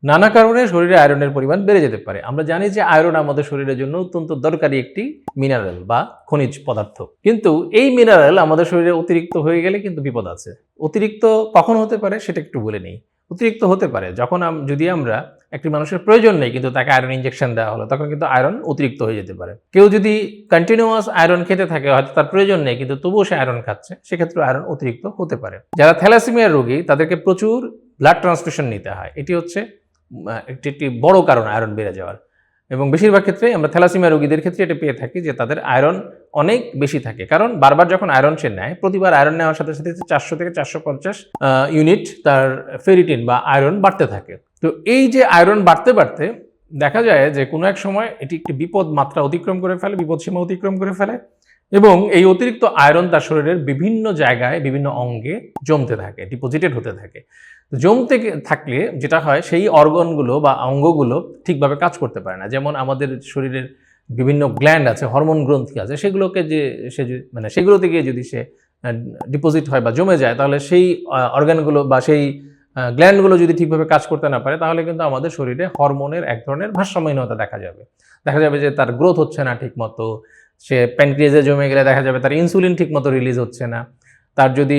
নানা কারণে শরীরে আয়রনের পরিমাণ বেড়ে যেতে পারে। আমরা জানি যে আয়রন আমাদের শরীরের জন্য অত্যন্ত দরকারি একটি মিনারেল বা খনিজ পদার্থ। কিন্তু এই মিনারেল আমাদের শরীরে অতিরিক্ত হয়ে গেলে কিন্তু বিপদ আছে। অতিরিক্ত কখন হতে পারে সেটা একটু বলে নেই। অতিরিক্ত হতে পারে যখন যদি আমরা একটি মানুষের প্রয়োজন নেই কিন্তু তাকে আয়রন ইনজেকশন দেওয়া হলো, তখন কিন্তু আয়রন অতিরিক্ত হয়ে যেতে পারে। কেউ যদি কন্টিনিউয়াস আয়রন খেতে থাকে, হয়তো তার প্রয়োজন নেই কিন্তু তবুও সে আয়রন খাচ্ছে, সেক্ষেত্রে আয়রন অতিরিক্ত হতে পারে। যারা থ্যালাসেমিয়ার রোগী তাদেরকে প্রচুর ব্লাড ট্রান্সফিউশন নিতে হয়। এটি হচ্ছে একটি বড় কারণ আয়রন বেড়ে যাওয়ার। এবং বেশিরভাগ ক্ষেত্রে আমরা থ্যালাসেমিয়া রোগীদের ক্ষেত্রে এটা পেয়ে থাকি যে তাদের আয়রন অনেক বেশি থাকে, কারণ বারবার যখন আয়রন সে নেয়, প্রতিবার আয়রন নেওয়ার সাথে সাথে 400 থেকে 450 ইউনিট তার ফেরিটিন বা আয়রন বাড়তে থাকে। তো এই যে আয়রন বাড়তে বাড়তে দেখা যায় যে কোনো এক সময় এটি একটি বিপদ মাত্রা অতিক্রম করে ফেলে, বিপদ সীমা অতিক্রম করে ফেলে, এবং এই অতিরিক্ত আয়রন তার শরীরের বিভিন্ন জায়গায় বিভিন্ন অঙ্গে জমতে থাকে, ডিপোজিটেড হতে থাকে। জমতে থাকলে যেটা হয়, সেই অর্গানগুলো বা অঙ্গগুলো ঠিকভাবে কাজ করতে পারে না। যেমন আমাদের শরীরের বিভিন্ন গ্ল্যান্ড আছে, হরমোন গ্রন্থি আছে, সেগুলোকে সেগুলোতে গিয়ে যদি সে ডিপোজিট হয় বা জমে যায়, তাহলে সেই অর্গানগুলো বা সেই গ্ল্যান্ডগুলো যদি ঠিকভাবে কাজ করতে না পারে, তাহলে কিন্তু আমাদের শরীরে হরমোনের এক ধরনের ভারসাম্যহীনতা দেখা যাবে যে তার গ্রোথ হচ্ছে না ঠিক মতো। সে প্যানক্রিয়াসে জমে গেলে দেখা যাবে তার ইনসুলিন ঠিক মতো রিলিজ হচ্ছে না। তার যদি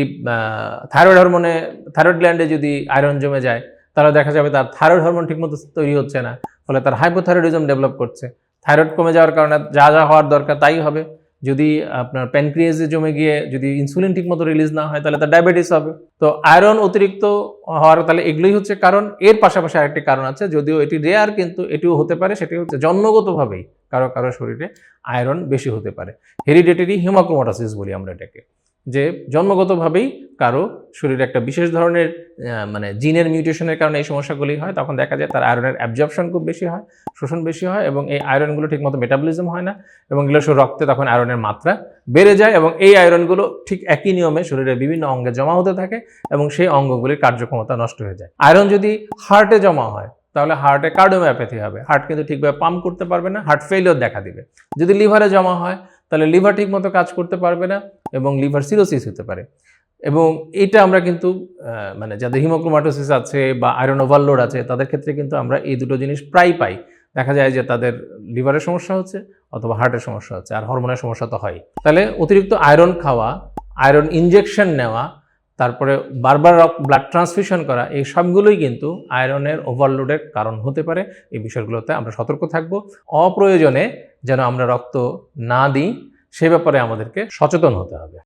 থাইরয়েড গ্ল্যান্ডে যদি আয়রন জমে যায়, তাহলে দেখা যাবে তার থাইরয়েড হরমোন ঠিকমতো তৈরি হচ্ছে না, ফলে তার হাইপোথাইরয়েডিজম ডেভেলপ করছে। থাইরয়েড কমে যাওয়ার কারণে যা যা হওয়ার দরকার তাই হবে। যদি আপনার প্যানক্রিয়াসে জমে গিয়ে যদি ইনসুলিন ঠিকমতো রিলিজ না হয়, তাহলে তার ডায়াবেটিস হবে। তো আয়রন অতিরিক্ত হওয়ার তাহলে এগুলোই হচ্ছে কারণ। এর পাশাপাশি আরেকটি কারণ আছে, যদিও এটি রেয়ার, কিন্তু এটিও হতে পারে। সেটি হচ্ছে জন্মগতভাবেই কারো কারো শরীরে আয়রন বেশি হতে পারে। হেরিডিটারি হিমাক্রোমাটোসিস বলি আমরা এটাকে, যে জন্মগতভাবেই কারো শরীরে একটা বিশেষ ধরনের জিনের মিউটেশনের কারণে এই সমস্যাগুলি হয়। তখন দেখা যায় তার আয়রনের অ্যাবজর্পশন খুব বেশি হয়, শোষণ বেশি হয়, এবং এই আয়রনগুলো ঠিকমতো মেটাবলিজম হয় না, এবং এগুলো রক্তে তখন আয়রনের মাত্রা বেড়ে যায়, এবং এই আয়রনগুলো ঠিক একই নিয়মে শরীরের বিভিন্ন অঙ্গে জমা হতে থাকে, এবং সেই অঙ্গগুলির কার্যক্ষমতা নষ্ট হয়ে যায়। আয়রন যদি হার্টে জমা হয়, তাহলে হার্টে কার্ডিওমায়োপ্যাথি হবে, হার্ট কিন্তু ঠিকভাবে পাম্প করতে পারবে না, হার্ট ফেলিওর দেখা দিবে। যদি লিভারে জমা হয়, তাহলে লিভার ঠিকমতো কাজ করতে পারবে না, এবং লিভার সিরোসিস হতে পারে। এবং এটা আমরা কিন্তু যাদের হিমোক্রোমাটোসিস আছে বা আয়রন ওভারলোড আছে, তাদের ক্ষেত্রে কিন্তু আমরা এই দুটো জিনিস প্রায় পাই। দেখা যায় যে তাদের লিভারের সমস্যা হচ্ছে অথবা হার্টের সমস্যা হচ্ছে, আর হরমোনের সমস্যা তো হয়। তাহলে অতিরিক্ত আয়রন খাওয়া, আয়রন ইনজেকশন নেওয়া, তারপরে বারবার ব্লাড ট্রান্সফিউশন করা, এই সবগুলোই কিন্তু আয়রনের ওভারলোডের কারণ হতে পারে। এই বিষয়গুলোতে আমরা সতর্ক থাকব। অপ্রয়োজনে যেন আমরা রক্ত না দিই, সে ব্যাপারে আমাদেরকে সচেতন হতে হবে।